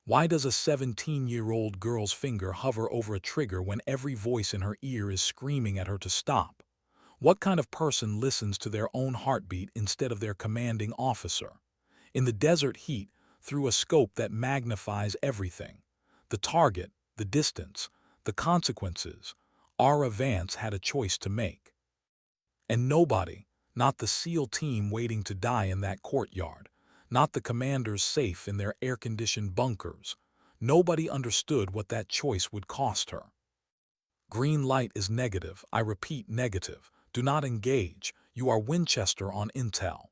Why does a 17-year-old girl's finger hover over a trigger when every voice in her ear is screaming at her to stop? What kind of person listens to their own heartbeat instead of their commanding officer? In the desert heat, through a scope that magnifies everything, the target, the distance, the consequences, Ara Vance had a choice to make. And nobody, not the SEAL team waiting to die in that courtyard, not the commanders safe in their air-conditioned bunkers, nobody understood what that choice would cost her. Green light is negative, I repeat negative. Do not engage, you are Winchester on intel.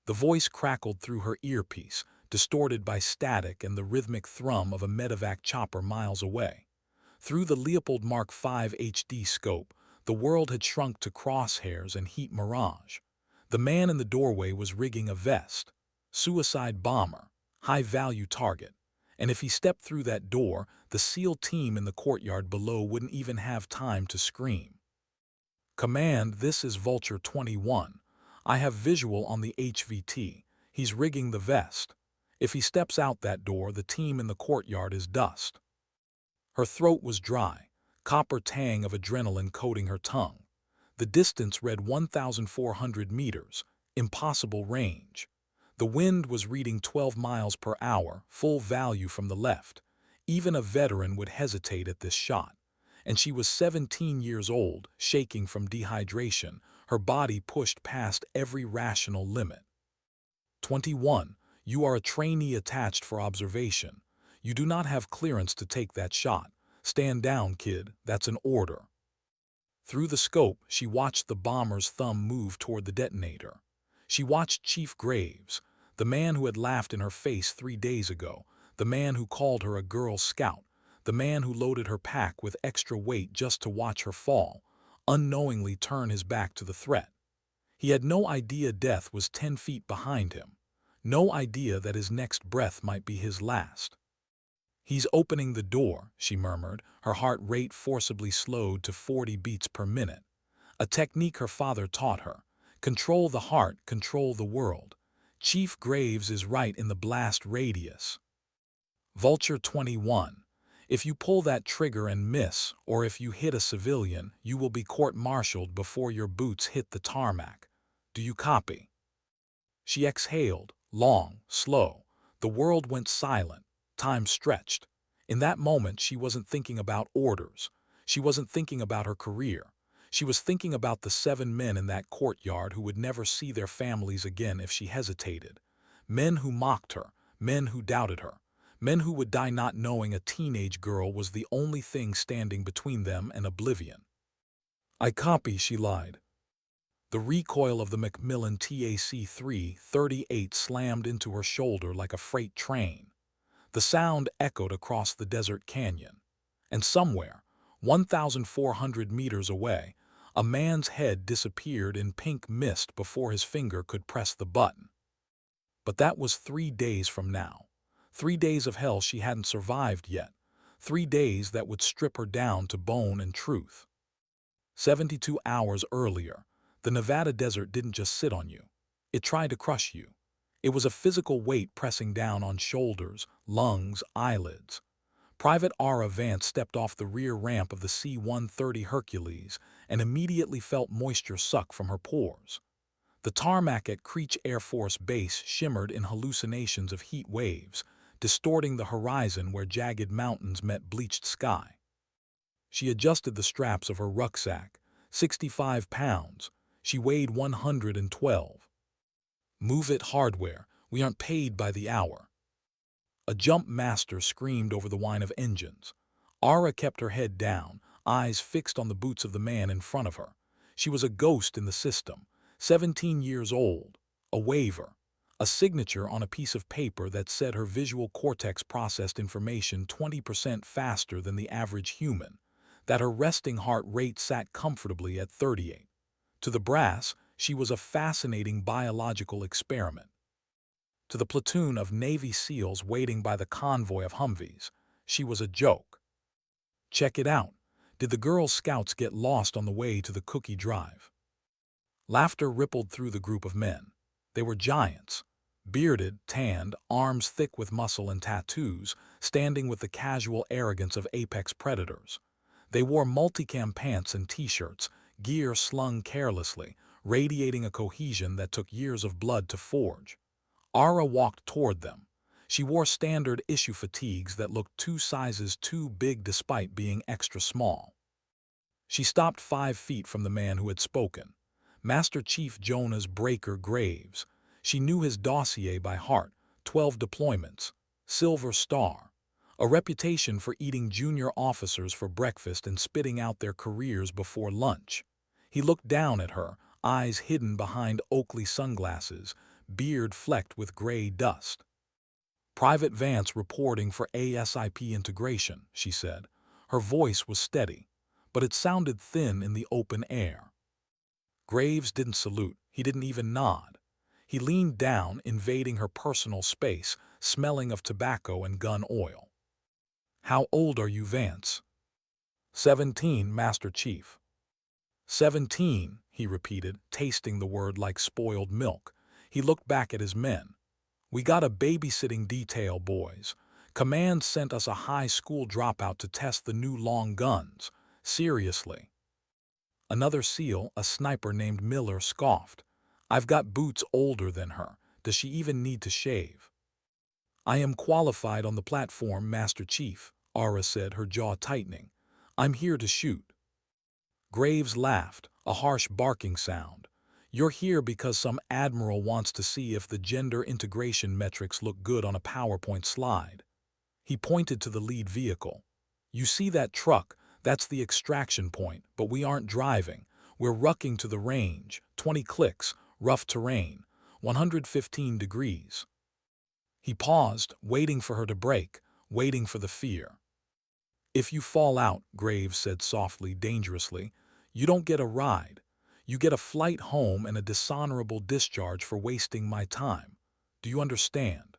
The voice crackled through her earpiece, distorted by static and the rhythmic thrum of a medevac chopper miles away. Through the Leopold Mark V HD scope, the world had shrunk to crosshairs and heat mirage. The man in the doorway was rigging a vest. Suicide bomber, high-value target. And if he stepped through that door, the SEAL team in the courtyard below wouldn't even have time to scream. Command, this is Vulture 21. I have visual on the HVT. He's rigging the vest. If he steps out that door, the team in the courtyard is dust. Her throat was dry, copper tang of adrenaline coating her tongue. The distance read 1,400 meters, impossible range. The wind was reading 12 miles per hour, full value from the left. Even a veteran would hesitate at this shot. And she was 17 years old, shaking from dehydration, her body pushed past every rational limit. 21. You are a trainee attached for observation. You do not have clearance to take that shot. Stand down, kid, that's an order. Through the scope, she watched the bomber's thumb move toward the detonator. She watched Chief Graves, the man who had laughed in her face 3 days ago, the man who called her a Girl Scout, the man who loaded her pack with extra weight just to watch her fall, unknowingly turn his back to the threat. He had no idea death was 10 feet behind him, no idea that his next breath might be his last. He's opening the door, she murmured, her heart rate forcibly slowed to 40 beats per minute. A technique her father taught her. Control the heart, control the world. Chief Graves is right in the blast radius. Vulture 21. If you pull that trigger and miss, or if you hit a civilian, you will be court-martialed before your boots hit the tarmac. Do you copy? She exhaled, long, slow. The world went silent. Time stretched. In that moment, she wasn't thinking about orders. She wasn't thinking about her career. She was thinking about the 7 men in that courtyard who would never see their families again if she hesitated. Men who mocked her, men who doubted her, men who would die not knowing a teenage girl was the only thing standing between them and oblivion. I copy, she lied. The recoil of the Macmillan TAC-338 slammed into her shoulder like a freight train. The sound echoed across the desert canyon. And somewhere, 1,400 meters away, a man's head disappeared in pink mist before his finger could press the button. But that was 3 days from now. 3 days of hell she hadn't survived yet. 3 days that would strip her down to bone and truth. 72 hours earlier, the Nevada desert didn't just sit on you. It tried to crush you. It was a physical weight pressing down on shoulders, lungs, eyelids. Private Ara Vance stepped off the rear ramp of the C-130 Hercules and immediately felt moisture suck from her pores. The tarmac at Creech Air Force Base shimmered in hallucinations of heat waves, distorting the horizon where jagged mountains met bleached sky. She adjusted the straps of her rucksack, 65 pounds. She weighed 112. Move it, hardware. We aren't paid by the hour. A jump master screamed over the whine of engines. Ara kept her head down, eyes fixed on the boots of the man in front of her. She was a ghost in the system, 17 years old, a waiver, a signature on a piece of paper that said her visual cortex processed information 20% faster than the average human, that her resting heart rate sat comfortably at 38. To the brass, she was a fascinating biological experiment. To the platoon of Navy SEALs waiting by the convoy of Humvees, she was a joke. Check it out. Did the Girl Scouts get lost on the way to the cookie drive? Laughter rippled through the group of men. They were giants. Bearded, tanned, arms thick with muscle and tattoos, standing with the casual arrogance of apex predators. They wore multicam pants and t-shirts, gear slung carelessly, radiating a cohesion that took years of blood to forge. Ara walked toward them. She wore standard issue fatigues that looked 2 sizes too big despite being extra small. She stopped 5 feet from the man who had spoken. Master Chief Jonas Breaker Graves. She knew his dossier by heart, 12 deployments, Silver Star, a reputation for eating junior officers for breakfast and spitting out their careers before lunch. He looked down at her, eyes hidden behind Oakley sunglasses, beard flecked with gray dust. "Private Vance reporting for ASIP integration," she said. Her voice was steady, but it sounded thin in the open air. Graves didn't salute, he didn't even nod. He leaned down, invading her personal space, smelling of tobacco and gun oil. "How old are you, Vance?" 17, Master Chief." 17, he repeated, tasting the word like spoiled milk. He looked back at his men. "We got a babysitting detail, boys. Command sent us a high school dropout to test the new long guns. Seriously." Another SEAL, a sniper named Miller, scoffed. "I've got boots older than her. Does she even need to shave?" "I am qualified on the platform, Master Chief," Ara said, her jaw tightening. "I'm here to shoot." Graves laughed, a harsh barking sound. "You're here because some admiral wants to see if the gender integration metrics look good on a PowerPoint slide." He pointed to the lead vehicle. "You see that truck? That's the extraction point, but we aren't driving. We're rucking to the range, 20 clicks, rough terrain, 115 degrees. He paused, waiting for her to break, waiting for the fear. "If you fall out," Graves said softly, dangerously, "you don't get a ride. You get a flight home and a dishonorable discharge for wasting my time. Do you understand?"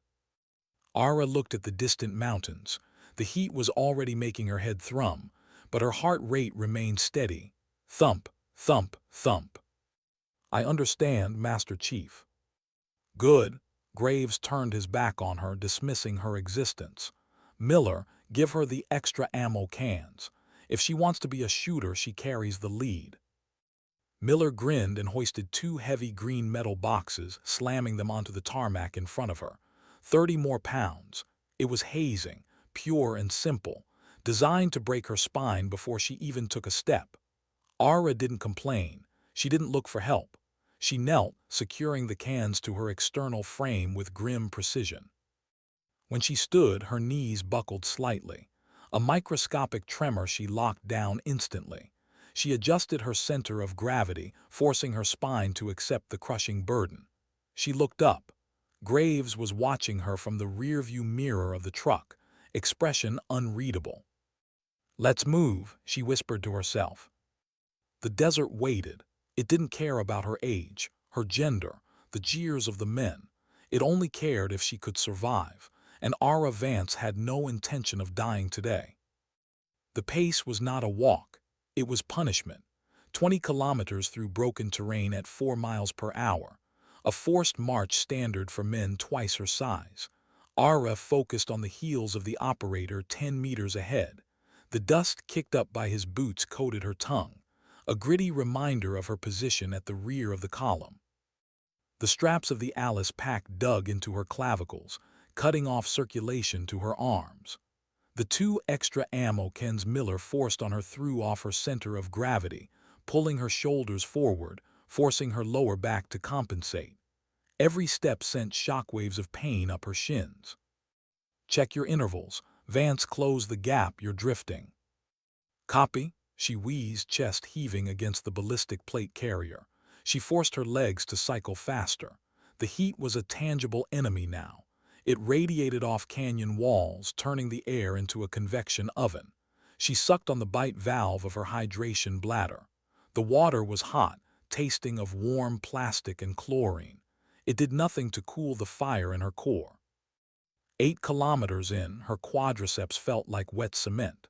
Ara looked at the distant mountains. The heat was already making her head thrum, but her heart rate remained steady. Thump, thump, thump. "I understand, Master Chief." "Good." Graves turned his back on her, dismissing her existence. "Miller, give her the extra ammo cans. If she wants to be a shooter, she carries the lead." Miller grinned and hoisted 2 heavy green metal boxes, slamming them onto the tarmac in front of her. 30 more pounds. It was hazing, pure and simple, designed to break her spine before she even took a step. Ara didn't complain. She didn't look for help. She knelt, securing the cans to her external frame with grim precision. When she stood, her knees buckled slightly. A microscopic tremor, she locked down instantly. She adjusted her center of gravity, forcing her spine to accept the crushing burden. She looked up. Graves was watching her from the rearview mirror of the truck, expression unreadable. "Let's move," she whispered to herself. The desert waited. It didn't care about her age, her gender, the jeers of the men. It only cared if she could survive, and Ara Vance had no intention of dying today. The pace was not a walk. It was punishment. 20 kilometers through broken terrain at 4 miles per hour. A forced march standard for men twice her size. Ara focused on the heels of the operator 10 meters ahead. The dust kicked up by his boots coated her tongue, a gritty reminder of her position at the rear of the column. The straps of the Alice pack dug into her clavicles, cutting off circulation to her arms. The 2 extra ammo cans Miller forced on her threw off her center of gravity, pulling her shoulders forward, forcing her lower back to compensate. Every step sent shockwaves of pain up her shins. "Check your intervals. Vance, close the gap, you're drifting." "Copy," she wheezed, chest heaving against the ballistic plate carrier. She forced her legs to cycle faster. The heat was a tangible enemy now. It radiated off canyon walls, turning the air into a convection oven. She sucked on the bite valve of her hydration bladder. The water was hot, tasting of warm plastic and chlorine. It did nothing to cool the fire in her core. 8 kilometers in, her quadriceps felt like wet cement.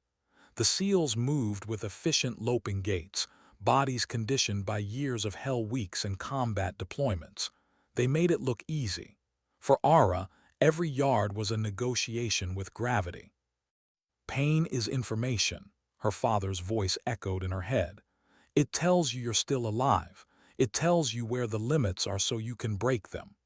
The SEALs moved with efficient loping gaits, bodies conditioned by years of hell weeks and combat deployments. They made it look easy. For Ara, every yard was a negotiation with gravity. Pain is information, her father's voice echoed in her head. It tells you you're still alive. It tells you where the limits are so you can break them.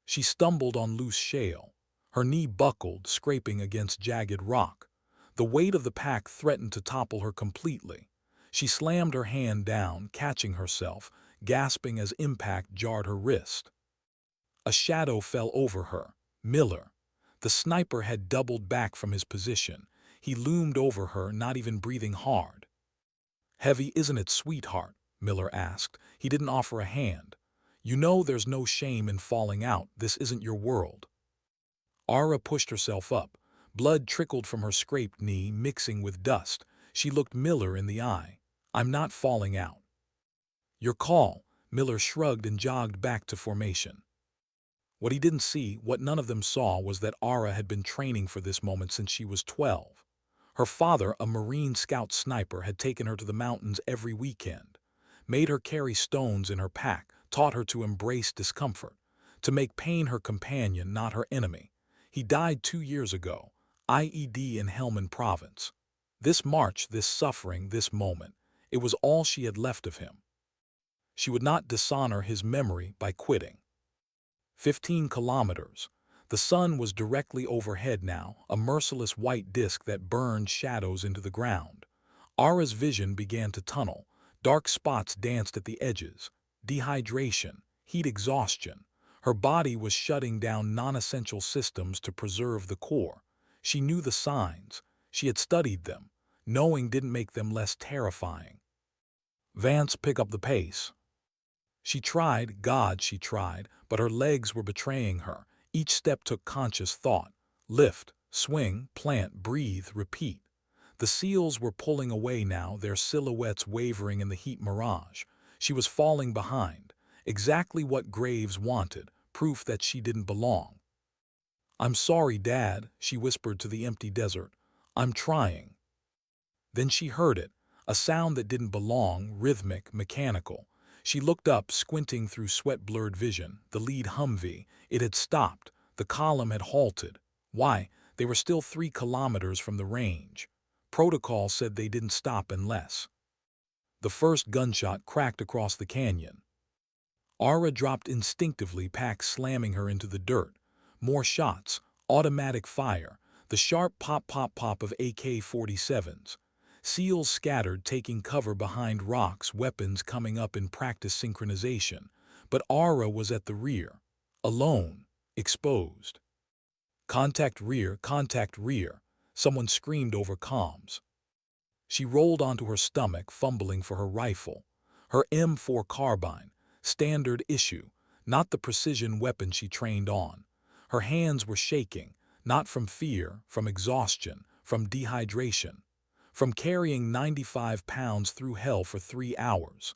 She stumbled on loose shale. Her knee buckled, scraping against jagged rock. The weight of the pack threatened to topple her completely. She slammed her hand down, catching herself, gasping as impact jarred her wrist. A shadow fell over her. Miller. The sniper had doubled back from his position. He loomed over her, not even breathing hard. "Heavy, isn't it, sweetheart?" Miller asked. He didn't offer a hand. "You know there's no shame in falling out. This isn't your world." Ara pushed herself up. Blood trickled from her scraped knee, mixing with dust. She looked Miller in the eye. "I'm not falling out." "Your call." Miller shrugged and jogged back to formation. What he didn't see, what none of them saw, was that Ara had been training for this moment since she was 12. Her father, a Marine Scout sniper, had taken her to the mountains every weekend, made her carry stones in her pack, taught her to embrace discomfort, to make pain her companion, not her enemy. He died 2 years ago, IED in Helmand Province. This march, this suffering, this moment, it was all she had left of him. She would not dishonor his memory by quitting. 15 kilometers. The sun was directly overhead now, a merciless white disk that burned shadows into the ground. Ara's vision began to tunnel. Dark spots danced at the edges. Dehydration, heat exhaustion. Her body was shutting down non-essential systems to preserve the core. She knew the signs. She had studied them. Knowing didn't make them less terrifying. "Vance, pick up the pace." She tried, God, she tried, but her legs were betraying her. Each step took conscious thought. Lift, swing, plant, breathe, repeat. The seals were pulling away now, their silhouettes wavering in the heat mirage. She was falling behind. Exactly what Graves wanted, proof that she didn't belong. "I'm sorry, Dad," she whispered to the empty desert. "I'm trying." Then she heard it, a sound that didn't belong, rhythmic, mechanical. She looked up, squinting through sweat-blurred vision. The lead Humvee. It had stopped. The column had halted. Why? They were still 3 kilometers from the range. Protocol said they didn't stop unless. The first gunshot cracked across the canyon. Ara dropped instinctively, pack slamming her into the dirt. More shots. Automatic fire. The sharp pop-pop-pop of AK-47s. Seals scattered, taking cover behind rocks, weapons coming up in practice synchronization. But Ara was at the rear. Alone. Exposed. Contact rear, contact rear. Someone screamed over comms. She rolled onto her stomach, fumbling for her rifle. Her M4 carbine. Standard issue. Not the precision weapon she trained on. Her hands were shaking. Not from fear, from exhaustion, from dehydration. From carrying 95 pounds through hell for 3 hours.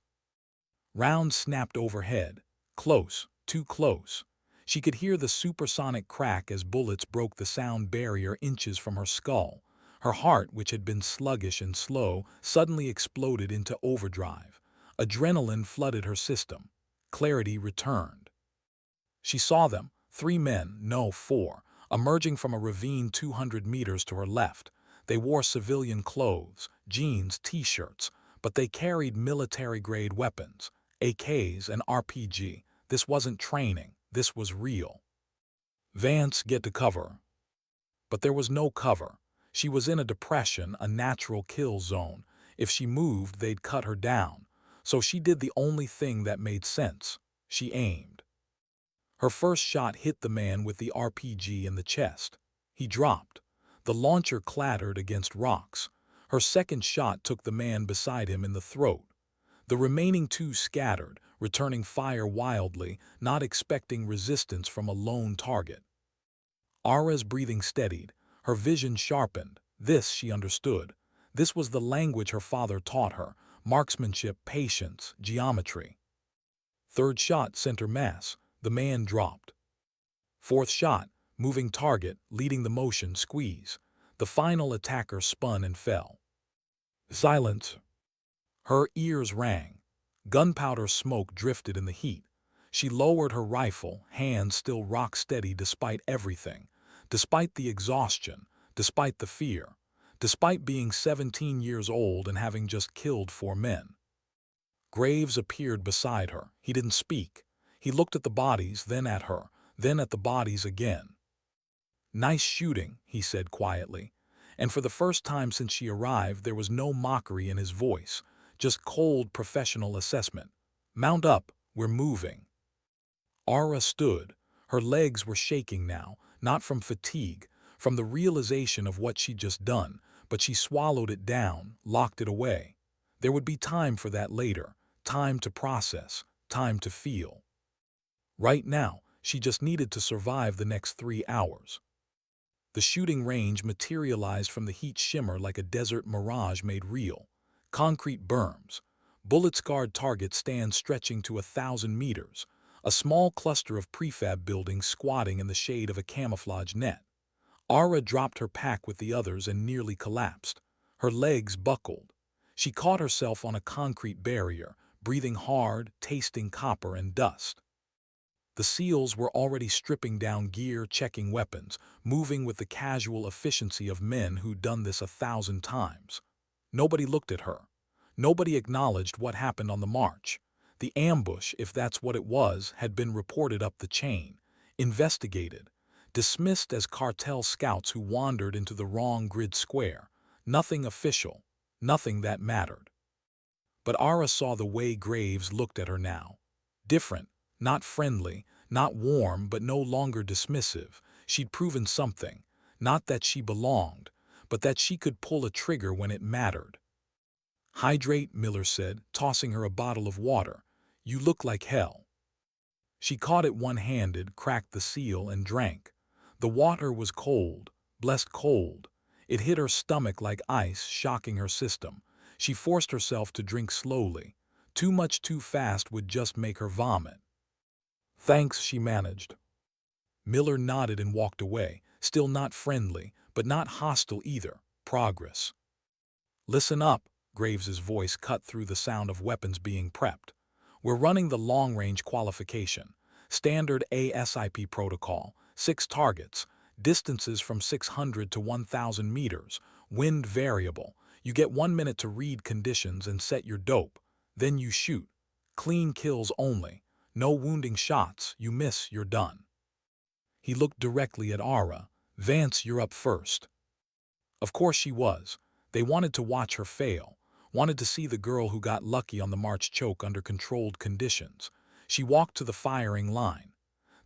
Rounds snapped overhead. Close, too close. She could hear the supersonic crack as bullets broke the sound barrier inches from her skull. Her heart, which had been sluggish and slow, suddenly exploded into overdrive. Adrenaline flooded her system. Clarity returned. She saw them, 3 men, no, 4, emerging from a ravine 200 meters to her left. They wore civilian clothes, jeans, t-shirts, but they carried military-grade weapons, AKs and RPG. This wasn't training, this was real. "Vance, get to cover." But there was no cover. She was in a depression, a natural kill zone. If she moved, they'd cut her down. So she did the only thing that made sense. She aimed. Her first shot hit the man with the RPG in the chest. He dropped. The launcher clattered against rocks. Her second shot took the man beside him in the throat. The remaining 2 scattered, returning fire wildly, not expecting resistance from a lone target. Ara's breathing steadied. Her vision sharpened. This she understood. This was the language her father taught her. Marksmanship, patience, geometry. Third shot sent her mass. The man dropped. Fourth shot, moving target, leading the motion, squeeze. The final attacker spun and fell. Silence. Her ears rang. Gunpowder smoke drifted in the heat. She lowered her rifle, hands still rock steady despite everything, despite the exhaustion, despite the fear, despite being 17 years old and having just killed 4 men. Graves appeared beside her. He didn't speak. He looked at the bodies, then at her, then at the bodies again. "Nice shooting," he said quietly, and for the first time since she arrived there was no mockery in his voice, just cold professional assessment. "Mount up, we're moving." Ara stood. Her legs were shaking now, not from fatigue, from the realization of what she'd just done, but she swallowed it down, locked it away. There would be time for that later, time to process, time to feel. Right now, she just needed to survive the next 3 hours. The shooting range materialized from the heat shimmer like a desert mirage made real. Concrete berms. Bullet-scarred targets stand stretching to 1,000 meters. A small cluster of prefab buildings squatting in the shade of a camouflage net. Ara dropped her pack with the others and nearly collapsed. Her legs buckled. She caught herself on a concrete barrier, breathing hard, tasting copper and dust. The SEALs were already stripping down gear, checking weapons, moving with the casual efficiency of men who'd done this 1,000 times. Nobody looked at her. Nobody acknowledged what happened on the march. The ambush, if that's what it was, had been reported up the chain, investigated, dismissed as cartel scouts who wandered into the wrong grid square. Nothing official, nothing that mattered. But Ara saw the way Graves looked at her now. Different, not friendly, not warm, but no longer dismissive. She'd proven something, not that she belonged, but that she could pull a trigger when it mattered. "Hydrate," Miller said, tossing her a bottle of water. "You look like hell." She caught it one-handed, cracked the seal, and drank. The water was cold, blessed cold. It hit her stomach like ice, shocking her system. She forced herself to drink slowly. Too much too fast would just make her vomit. "Thanks," she managed. Miller nodded and walked away, still not friendly, but not hostile either. Progress. "Listen up," Graves's voice cut through the sound of weapons being prepped. "We're running the long-range qualification. Standard ASIP protocol, 6 targets, distances from 600 to 1,000 meters, wind variable. You get 1 minute to read conditions and set your dope. Then you shoot. Clean kills only. No wounding shots. You miss, you're done." He looked directly at Ara. "Vance, you're up first." Of course she was. They wanted to watch her fail, wanted to see the girl who got lucky on the march choke under controlled conditions. She walked to the firing line.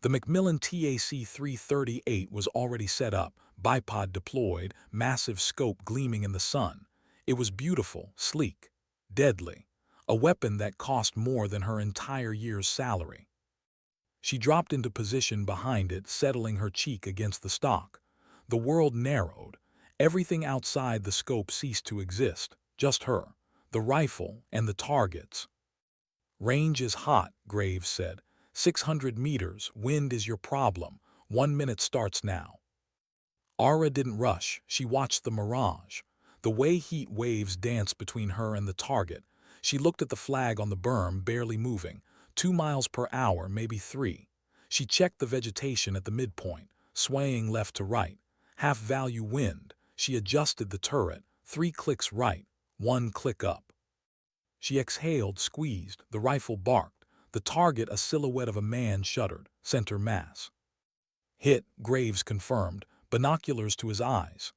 The Macmillan TAC-338 was already set up, bipod deployed, massive scope gleaming in the sun. It was beautiful, sleek, deadly, a weapon that cost more than her entire year's salary. She dropped into position behind it, settling her cheek against the stock. The world narrowed. Everything outside the scope ceased to exist, just her, the rifle, and the targets. "Range is hot," Graves said. 600 meters, wind is your problem. 1 minute starts now." Ara didn't rush. She watched the mirage. The way heat waves danced between her and the target. She looked at the flag on the berm, barely moving. 2 miles per hour, maybe 3. She checked the vegetation at the midpoint, swaying left to right. Half-value wind. She adjusted the turret. 3 clicks right, 1 click up. She exhaled, squeezed. The rifle barked. The target, a silhouette of a man, shuddered. Center mass. "Hit," Graves confirmed, binoculars to his eyes.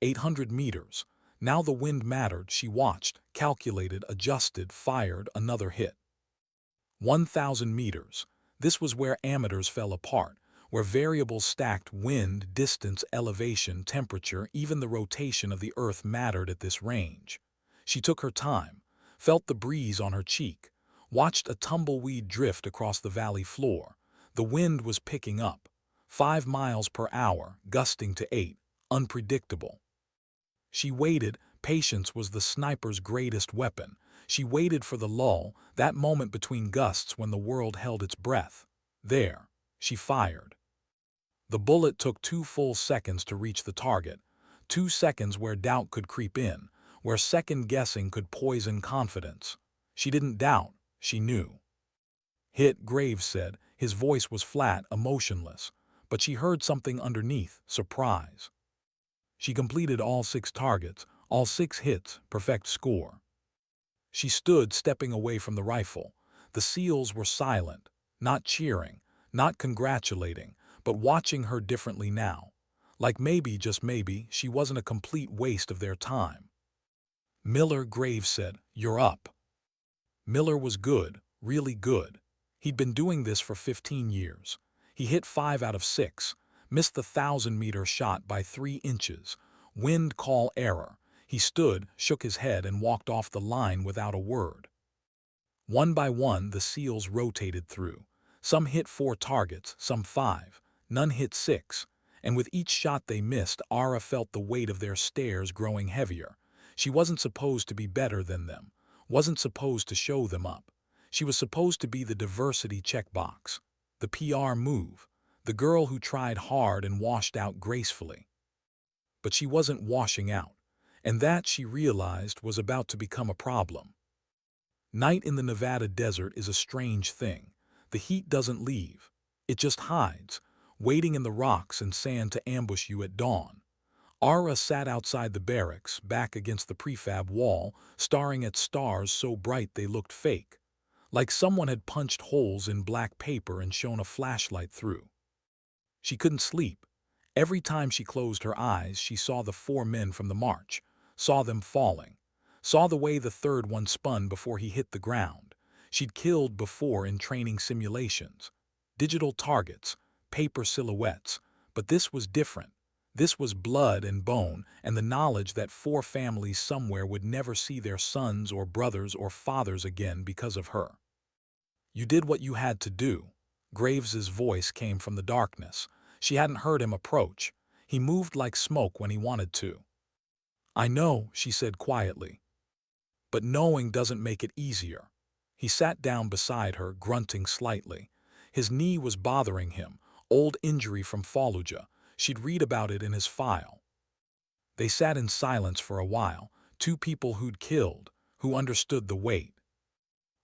800 meters. Now the wind mattered. She watched, calculated, adjusted, fired. Another hit. 1,000 meters. This was where amateurs fell apart, where variables stacked: wind, distance, elevation, temperature, even the rotation of the earth mattered at this range. She took her time, felt the breeze on her cheek, watched a tumbleweed drift across the valley floor. The wind was picking up. 5 miles per hour, gusting to 8, unpredictable. She waited. Patience was the sniper's greatest weapon. She waited for the lull, that moment between gusts when the world held its breath. There, she fired. The bullet took 2 full seconds to reach the target. 2 seconds where doubt could creep in, where second-guessing could poison confidence. She didn't doubt, she knew. Hit, Graves said. His voice was flat, emotionless. But she heard something underneath, surprise. She completed all 6 targets, all 6 hits, perfect score. She stood stepping away from the rifle. The SEALs were silent, not cheering, not congratulating, but watching her differently now. Like maybe, just maybe, she wasn't a complete waste of their time. Miller, Graves said, "You're up." Miller was good, really good. He'd been doing this for 15 years. He hit 5 out of 6, missed the 1,000-meter shot by 3 inches. Wind call error. He stood, shook his head, and walked off the line without a word. One by one, the SEALs rotated through. Some hit 4 targets, some 5. None hit 6. And with each shot they missed, Ara felt the weight of their stares growing heavier. She wasn't supposed to be better than them, wasn't supposed to show them up. She was supposed to be the diversity checkbox, the PR move, the girl who tried hard and washed out gracefully. But she wasn't washing out, and that, she realized, was about to become a problem. Night in the Nevada desert is a strange thing. The heat doesn't leave. It just hides, waiting in the rocks and sand to ambush you at dawn. Ara sat outside the barracks, back against the prefab wall, staring at stars so bright they looked fake, like someone had punched holes in black paper and shone a flashlight through. She couldn't sleep. Every time she closed her eyes, she saw the 4 men from the march, saw them falling, saw the way the third one spun before he hit the ground. She'd killed before in training simulations, digital targets, paper silhouettes, but this was different. This was blood and bone, and the knowledge that 4 families somewhere would never see their sons or brothers or fathers again because of her. "You did what you had to do." Graves's voice came from the darkness. She hadn't heard him approach. He moved like smoke when he wanted to. "I know," she said quietly. "But knowing doesn't make it easier." He sat down beside her, grunting slightly. His knee was bothering him, old injury from Fallujah. She'd read about it in his file. They sat in silence for a while, 2 people who'd killed, who understood the weight.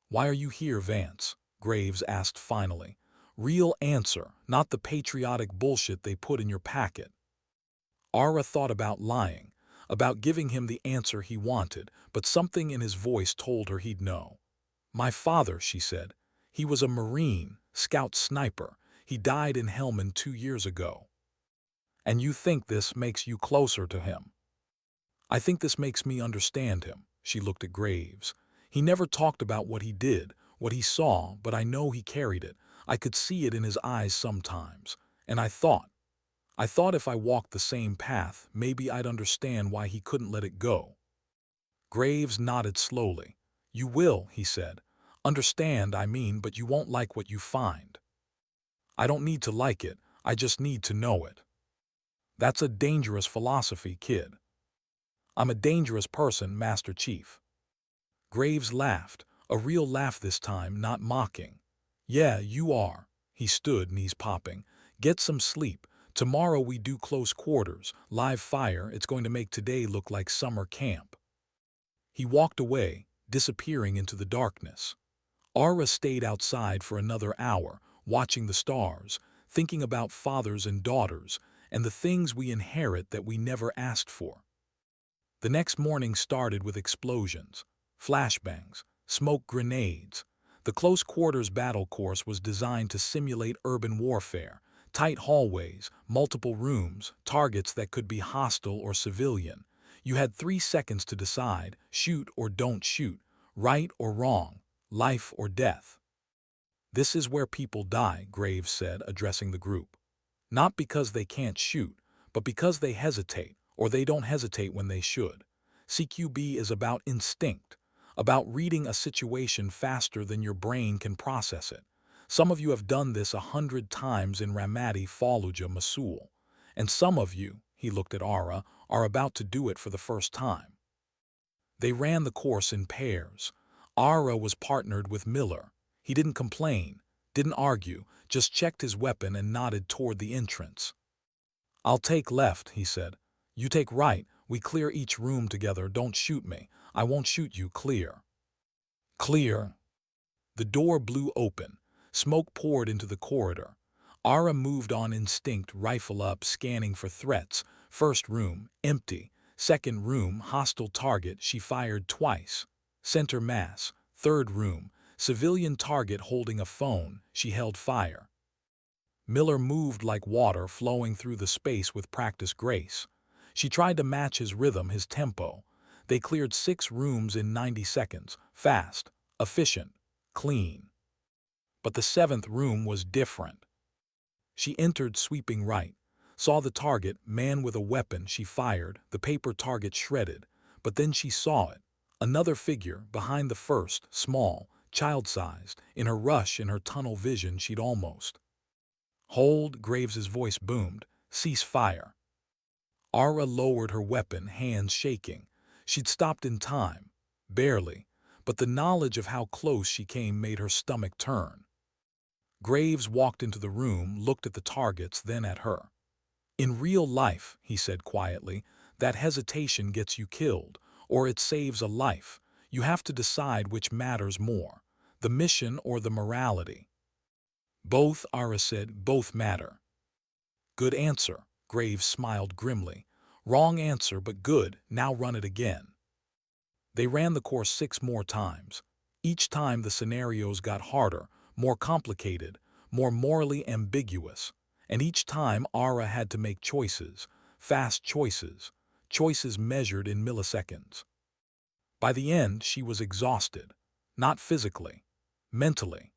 "Why are you here, Vance?" Graves asked finally. "Real answer, not the patriotic bullshit they put in your packet." Ara thought about lying, about giving him the answer he wanted, but something in his voice told her he'd know. "My father," she said. "He was a Marine, scout sniper. He died in Helmand 2 years ago." "And you think this makes you closer to him?" "I think this makes me understand him." She looked at Graves. "He never talked about what he did, what he saw, but I know he carried it. I could see it in his eyes sometimes. And I thought if I walked the same path, maybe I'd understand why he couldn't let it go." Graves nodded slowly. "You will," he said. "Understand, I mean, but you won't like what you find." "I don't need to like it, I just need to know it." "That's a dangerous philosophy, kid." "I'm a dangerous person, Master Chief." Graves laughed, a real laugh this time, not mocking. "Yeah, you are." He stood, knees popping. "Get some sleep. Tomorrow we do close quarters, live fire. It's going to make today look like summer camp." He walked away, disappearing into the darkness. Ara stayed outside for another hour, watching the stars, thinking about fathers and daughters, and the things we inherit that we never asked for. The next morning started with explosions, flashbangs, smoke grenades. The close quarters battle course was designed to simulate urban warfare, tight hallways, multiple rooms, targets that could be hostile or civilian. You had 3 seconds to decide, shoot or don't shoot, right or wrong, life or death. "This is where people die," Graves said, addressing the group. "Not because they can't shoot, but because they hesitate, or they don't hesitate when they should. CQB is about instinct, about reading a situation faster than your brain can process it. Some of you have done this 100 times in Ramadi, Fallujah, Mosul. And some of you," he looked at Ara, "are about to do it for the first time." They ran the course in pairs. Ara was partnered with Miller. He didn't complain, didn't argue, just checked his weapon and nodded toward the entrance. "I'll take left," he said. "You take right. We clear each room together. Don't shoot me. I won't shoot you. Clear." "Clear." The door blew open. Smoke poured into the corridor. Ara moved on instinct, rifle up, scanning for threats. First room, empty. Second room, hostile target, she fired twice. Center mass. Third room, civilian target holding a phone, she held fire. Miller moved like water flowing through the space with practiced grace. She tried to match his rhythm, his tempo. They cleared 6 rooms in 90 seconds, fast, efficient, clean. But the 7th room was different. She entered sweeping right, saw the target, man with a weapon, she fired, the paper target shredded, but then she saw it. Another figure, behind the first, small, child-sized. In her rush, in her tunnel vision, she'd almost. "Hold," Graves's voice boomed. "Cease fire." Ara lowered her weapon, hands shaking. She'd stopped in time. Barely. But the knowledge of how close she came made her stomach turn. Graves walked into the room, looked at the targets, then at her. "In real life," he said quietly, "that hesitation gets you killed, or it saves a life. You have to decide which matters more, the mission or the morality." "Both," Ara said, "both matter." "Good answer." Graves smiled grimly. "Wrong answer, but good. Now run it again." They ran the course 6 more times. Each time the scenarios got harder, more complicated, more morally ambiguous. And each time Ara had to make choices, fast choices, choices measured in milliseconds. By the end, she was exhausted. Not physically, mentally.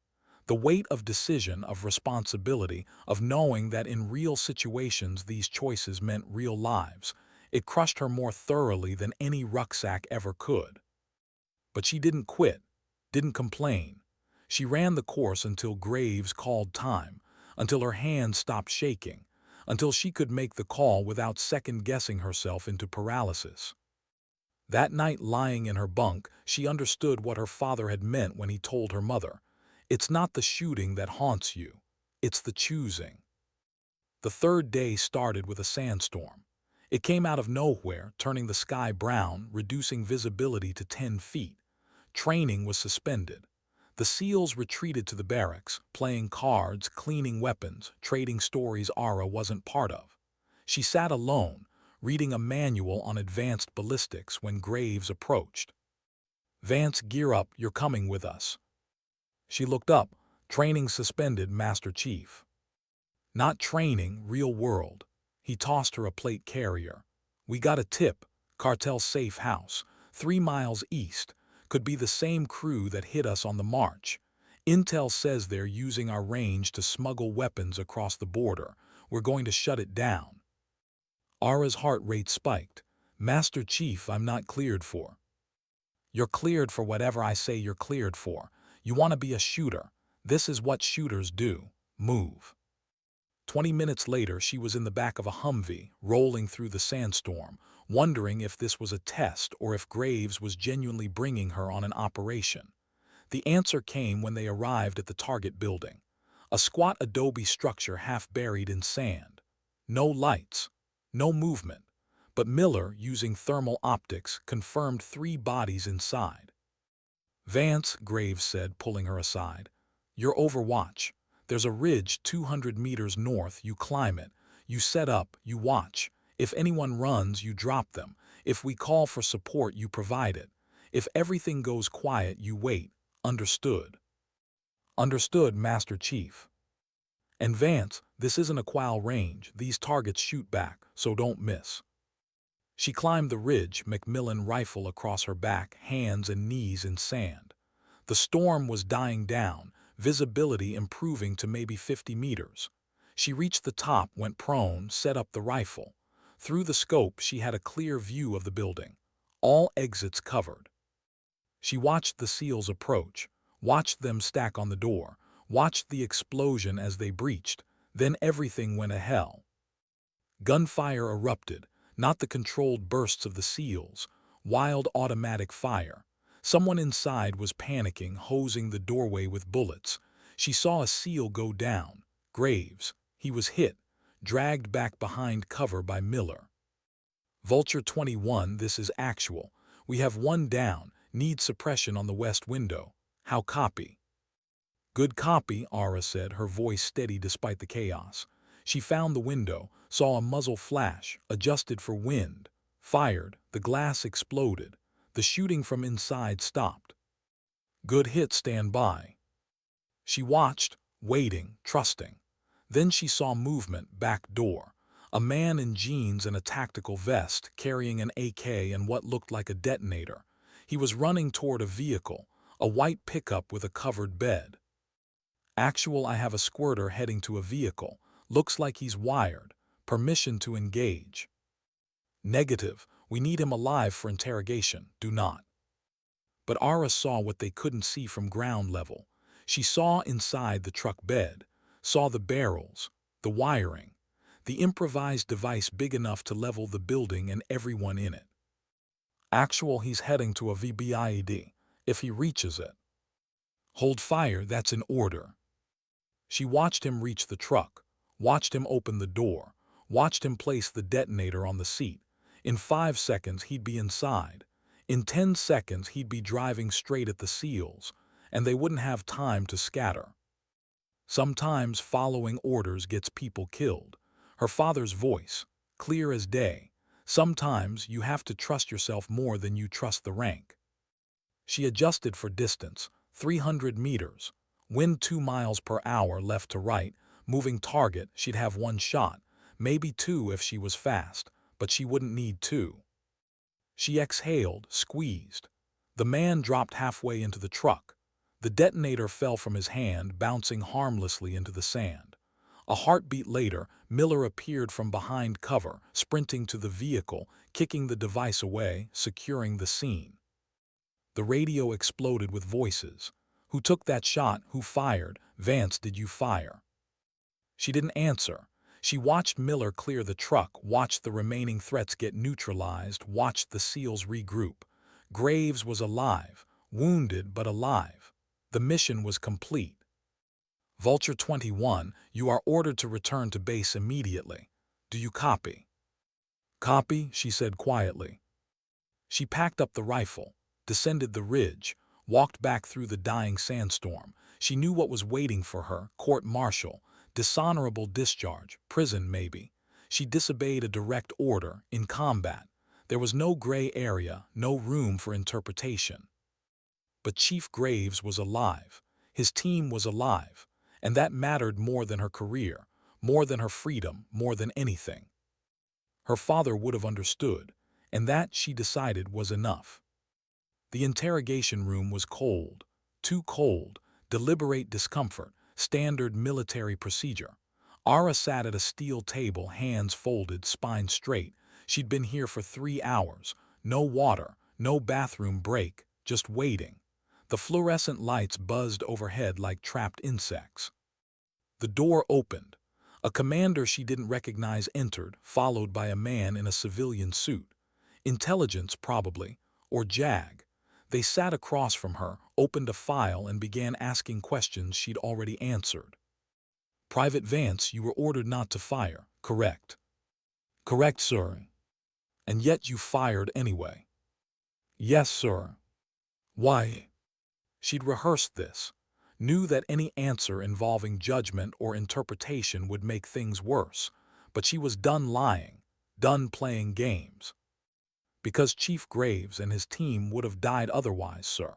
The weight of decision, of responsibility, of knowing that in real situations these choices meant real lives, it crushed her more thoroughly than any rucksack ever could. But she didn't quit, didn't complain. She ran the course until Graves called time, until her hands stopped shaking, until she could make the call without second-guessing herself into paralysis. That night, lying in her bunk, she understood what her father had meant when he told her mother. It's not the shooting that haunts you. It's the choosing. The 3rd day started with a sandstorm. It came out of nowhere, turning the sky brown, reducing visibility to 10 feet. Training was suspended. The SEALs retreated to the barracks, playing cards, cleaning weapons, trading stories Ara wasn't part of. She sat alone, reading a manual on advanced ballistics when Graves approached. "Vance, gear up, you're coming with us." She looked up. "Training suspended, Master Chief." "Not training, real world." He tossed her a plate carrier. "We got a tip. Cartel safe house, 3 miles east. Could be the same crew that hit us on the march. Intel says they're using our range to smuggle weapons across the border. We're going to shut it down." Ara's heart rate spiked. "Master Chief, I'm not cleared for." "You're cleared for whatever I say you're cleared for. You want to be a shooter. This is what shooters do. Move." 20 minutes later, she was in the back of a Humvee, rolling through the sandstorm, wondering if this was a test or if Graves was genuinely bringing her on an operation. The answer came when they arrived at the target building. A squat adobe structure half buried in sand. No lights. No movement. But Miller, using thermal optics, confirmed 3 bodies inside. "Vance," Graves said, pulling her aside, "you're overwatch. There's a ridge 200 meters north, you climb it. You set up, you watch. If anyone runs, you drop them. If we call for support, you provide it. If everything goes quiet, you wait. Understood?" "Understood, Master Chief." "And Vance, this isn't a qual range. These targets shoot back, so don't miss." She climbed the ridge, Macmillan rifle across her back, hands and knees in sand. The storm was dying down, visibility improving to maybe 50 meters. She reached the top, went prone, set up the rifle. Through the scope, she had a clear view of the building. All exits covered. She watched the SEALs approach, watched them stack on the door, watched the explosion as they breached. Then everything went to hell. Gunfire erupted. Not the controlled bursts of the SEALs, wild automatic fire. Someone inside was panicking, hosing the doorway with bullets. She saw a SEAL go down. Graves. He was hit, dragged back behind cover by Miller. "Vulture 21, this is actual. We have 1 down, need suppression on the west window. How copy?" Good copy, Ara said, her voice steady despite the chaos. She found the window, saw a muzzle flash, adjusted for wind, fired, the glass exploded. The shooting from inside stopped. Good hit, stand by. She watched, waiting, trusting. Then she saw movement, back door. A man in jeans and a tactical vest, carrying an AK and what looked like a detonator. He was running toward a vehicle, a white pickup with a covered bed. Actual, I have a squirter heading to a vehicle. Looks like he's wired. Permission to engage. Negative. We need him alive for interrogation. Do not. But Ara saw what they couldn't see from ground level. She saw inside the truck bed, saw the barrels, the wiring, the improvised device big enough to level the building and everyone in it. Actual, he's heading to a VBIED, if he reaches it. Hold fire, that's an order. She watched him reach the truck, watched him open the door, watched him place the detonator on the seat. In 5 seconds, he'd be inside. In 10 seconds, he'd be driving straight at the SEALs, and they wouldn't have time to scatter. Sometimes following orders gets people killed. Her father's voice, clear as day. Sometimes you have to trust yourself more than you trust the rank. She adjusted for distance, 300 meters. Wind 2 miles per hour left to right. Moving target, she'd have 1 shot, maybe 2 if she was fast, but she wouldn't need 2. She exhaled, squeezed. The man dropped halfway into the truck. The detonator fell from his hand, bouncing harmlessly into the sand. A heartbeat later, Miller appeared from behind cover, sprinting to the vehicle, kicking the device away, securing the scene. The radio exploded with voices. Who took that shot? Who fired? Vance, did you fire? She didn't answer. She watched Miller clear the truck, watched the remaining threats get neutralized, watched the SEALs regroup. Graves was alive, wounded but alive. The mission was complete. Vulture 21, you are ordered to return to base immediately. Do you copy? Copy, she said quietly. She packed up the rifle, descended the ridge, walked back through the dying sandstorm. She knew what was waiting for her, court-martial, dishonorable discharge, prison maybe. She disobeyed a direct order, in combat. There was no gray area, no room for interpretation. But Chief Graves was alive. His team was alive. And that mattered more than her career, more than her freedom, more than anything. Her father would have understood, and that, she decided, was enough. The interrogation room was cold, too cold, deliberate discomfort, standard military procedure. Ara sat at a steel table, hands folded, spine straight. She'd been here for 3 hours. No water, no bathroom break, just waiting. The fluorescent lights buzzed overhead like trapped insects. The door opened. A commander she didn't recognize entered, followed by a man in a civilian suit. Intelligence, probably, or JAG. They sat across from her, opened a file, and began asking questions she'd already answered. Private Vance, you were ordered not to fire, correct? Correct, sir. And yet you fired anyway. Yes, sir. Why? She'd rehearsed this, knew that any answer involving judgment or interpretation would make things worse, but she was done lying, done playing games. Because Chief Graves and his team would have died otherwise, sir.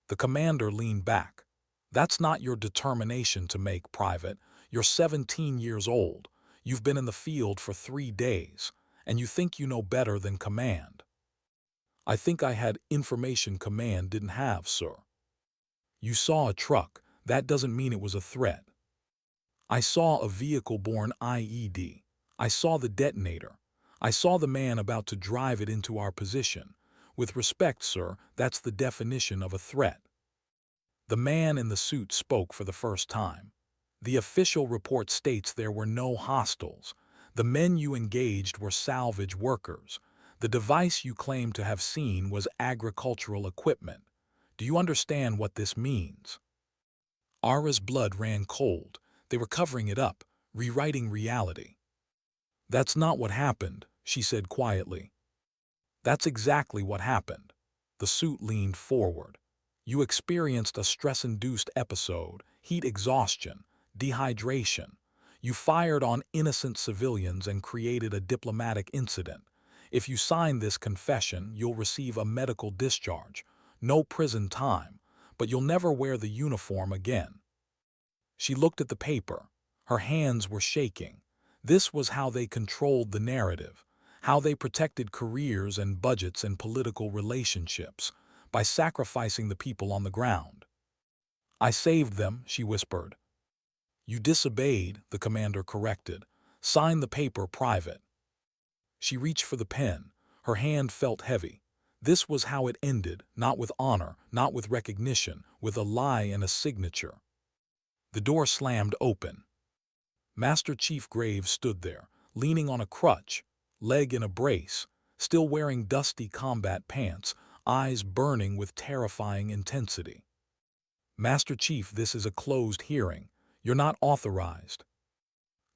The commander leaned back. That's not your determination to make, Private. You're 17 years old. You've been in the field for 3 days, and you think you know better than command. I think I had information command didn't have, sir. You saw a truck. That doesn't mean it was a threat. I saw a vehicle-borne IED. I saw the detonator. I saw the man about to drive it into our position. With respect, sir, that's the definition of a threat. The man in the suit spoke for the first time. The official report states there were no hostiles. The men you engaged were salvage workers. The device you claim to have seen was agricultural equipment. Do you understand what this means? Ara's blood ran cold. They were covering it up, rewriting reality. That's not what happened, she said quietly. That's exactly what happened. The suit leaned forward. You experienced a stress-induced episode, heat exhaustion, dehydration. You fired on innocent civilians and created a diplomatic incident. If you sign this confession, you'll receive a medical discharge, no prison time, but you'll never wear the uniform again. She looked at the paper. Her hands were shaking. This was how they controlled the narrative, how they protected careers and budgets and political relationships, by sacrificing the people on the ground. "I saved them," she whispered. "You disobeyed," the commander corrected. "Sign the paper private." She reached for the pen. Her hand felt heavy. This was how it ended, not with honor, not with recognition, with a lie and a signature. The door slammed open. Master Chief Graves stood there, leaning on a crutch, leg in a brace, still wearing dusty combat pants, eyes burning with terrifying intensity. "Master Chief, this is a closed hearing. You're not authorized."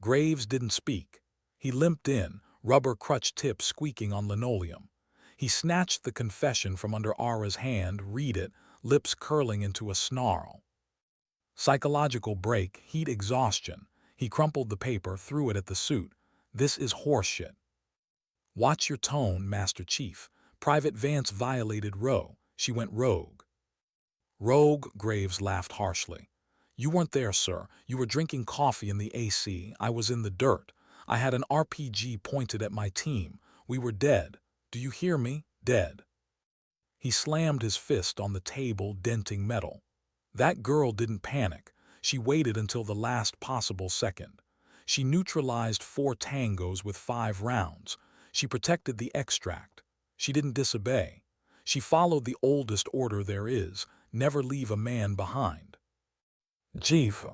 Graves didn't speak. He limped in, rubber crutch tips squeaking on linoleum. He snatched the confession from under Ara's hand, read it, lips curling into a snarl. Psychological break, heat exhaustion. He crumpled the paper, threw it at the suit. "This is horseshit." "Watch your tone, Master Chief. Private Vance violated Roe. She went rogue." "Rogue?" Graves laughed harshly. "You weren't there, sir. You were drinking coffee in the AC. I was in the dirt. I had an RPG pointed at my team. We were dead. Do you hear me? Dead." He slammed his fist on the table, denting metal. That girl didn't panic. She waited until the last possible second. She neutralized 4 tangos with 5 rounds. She protected the extract. She didn't disobey. She followed the oldest order there is: never leave a man behind. "Chief,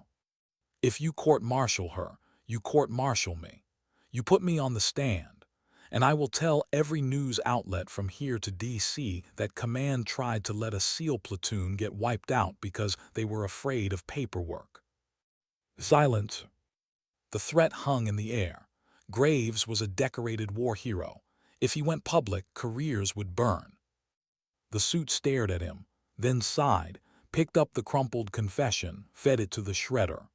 if you court-martial her, you court-martial me. You put me on the stand, and I will tell every news outlet from here to D.C. that command tried to let a SEAL platoon get wiped out because they were afraid of paperwork." Silence. The threat hung in the air. Graves was a decorated war hero. If he went public, careers would burn. The suit stared at him, then sighed, picked up the crumpled confession, fed it to the shredder.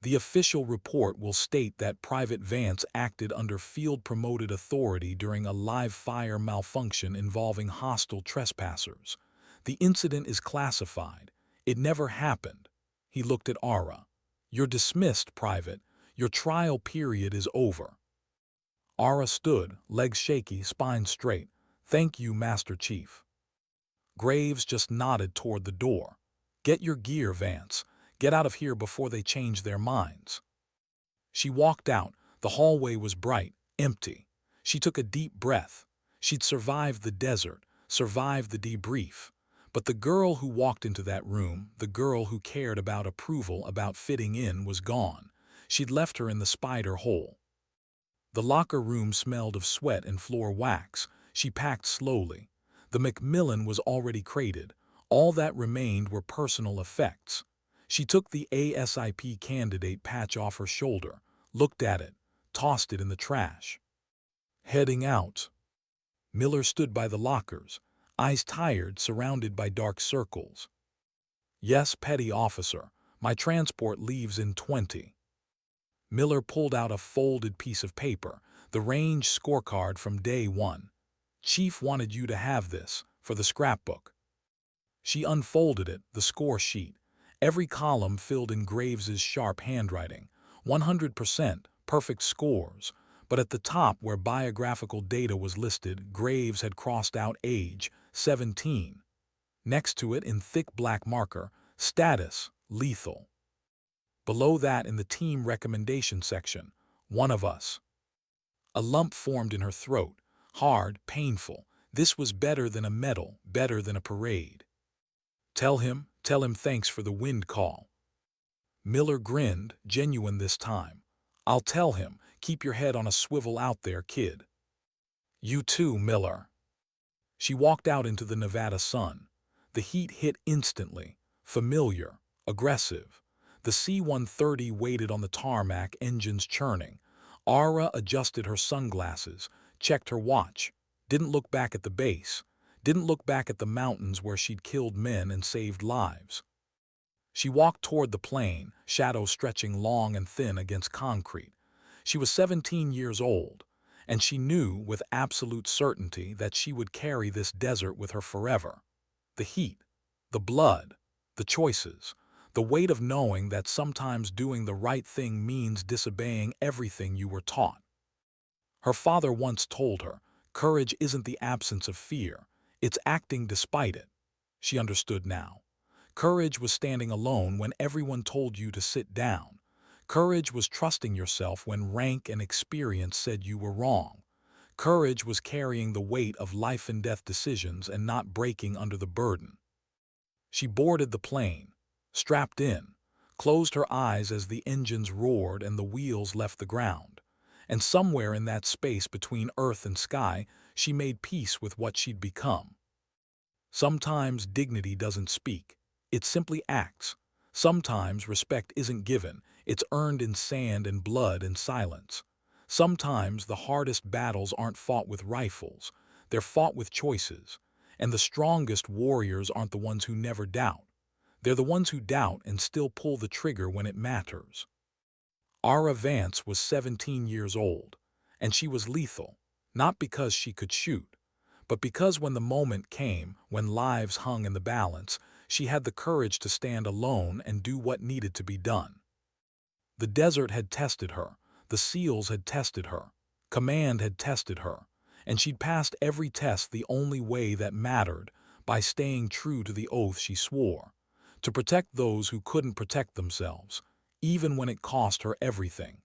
"The official report will state that Private Vance acted under field-promoted authority during a live-fire malfunction involving hostile trespassers. The incident is classified. It never happened." He looked at Ara. "You're dismissed, Private. Your trial period is over." Ara stood, legs shaky, spine straight. "Thank you, Master Chief." Graves just nodded toward the door. "Get your gear, Vance. Get out of here before they change their minds." She walked out. The hallway was bright, empty. She took a deep breath. She'd survived the desert, survived the debrief. But the girl who walked into that room, the girl who cared about approval, about fitting in, was gone. She'd left her in the spider hole. The locker room smelled of sweat and floor wax. She packed slowly. The Macmillan was already crated. All that remained were personal effects. She took the ASIP candidate patch off her shoulder, looked at it, tossed it in the trash. Heading out. Miller stood by the lockers, eyes tired, surrounded by dark circles. "Yes, petty officer. My transport leaves in 20. Miller pulled out a folded piece of paper, the range scorecard from day 1. "Chief wanted you to have this, for the scrapbook." She unfolded it, the score sheet. Every column filled in Graves's sharp handwriting. 100%, perfect scores. But at the top, where biographical data was listed, Graves had crossed out age, 17. Next to it, in thick black marker, status, lethal. Below that, in the team recommendation section, one of us. A lump formed in her throat, hard, painful. This was better than a medal, better than a parade. Tell him thanks for the wind call." Miller grinned, genuine this time. "I'll tell him. Keep your head on a swivel out there, kid." "You too, Miller." She walked out into the Nevada sun. The heat hit instantly, familiar, aggressive. The C-130 waited on the tarmac, engines churning. Ara adjusted her sunglasses, checked her watch, didn't look back at the base, didn't look back at the mountains where she'd killed men and saved lives. She walked toward the plain, shadows stretching long and thin against concrete. She was 17 years old, and she knew with absolute certainty that she would carry this desert with her forever. The heat, the blood, the choices, the weight of knowing that sometimes doing the right thing means disobeying everything you were taught. Her father once told her, courage isn't the absence of fear, it's acting despite it. She understood now. Courage was standing alone when everyone told you to sit down. Courage was trusting yourself when rank and experience said you were wrong. Courage was carrying the weight of life and death decisions and not breaking under the burden. She boarded the plane, strapped in, closed her eyes as the engines roared and the wheels left the ground. And somewhere in that space between earth and sky, she made peace with what she'd become. Sometimes dignity doesn't speak, it simply acts. Sometimes respect isn't given, it's earned in sand and blood and silence. Sometimes the hardest battles aren't fought with rifles, they're fought with choices. And the strongest warriors aren't the ones who never doubt. They're the ones who doubt and still pull the trigger when it matters. Ara Vance was 17 years old, and she was lethal, not because she could shoot, but because when the moment came, when lives hung in the balance, she had the courage to stand alone and do what needed to be done. The desert had tested her, the seals had tested her, command had tested her, and she'd passed every test the only way that mattered, by staying true to the oath she swore, to protect those who couldn't protect themselves, even when it cost her everything.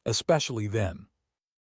Especially then.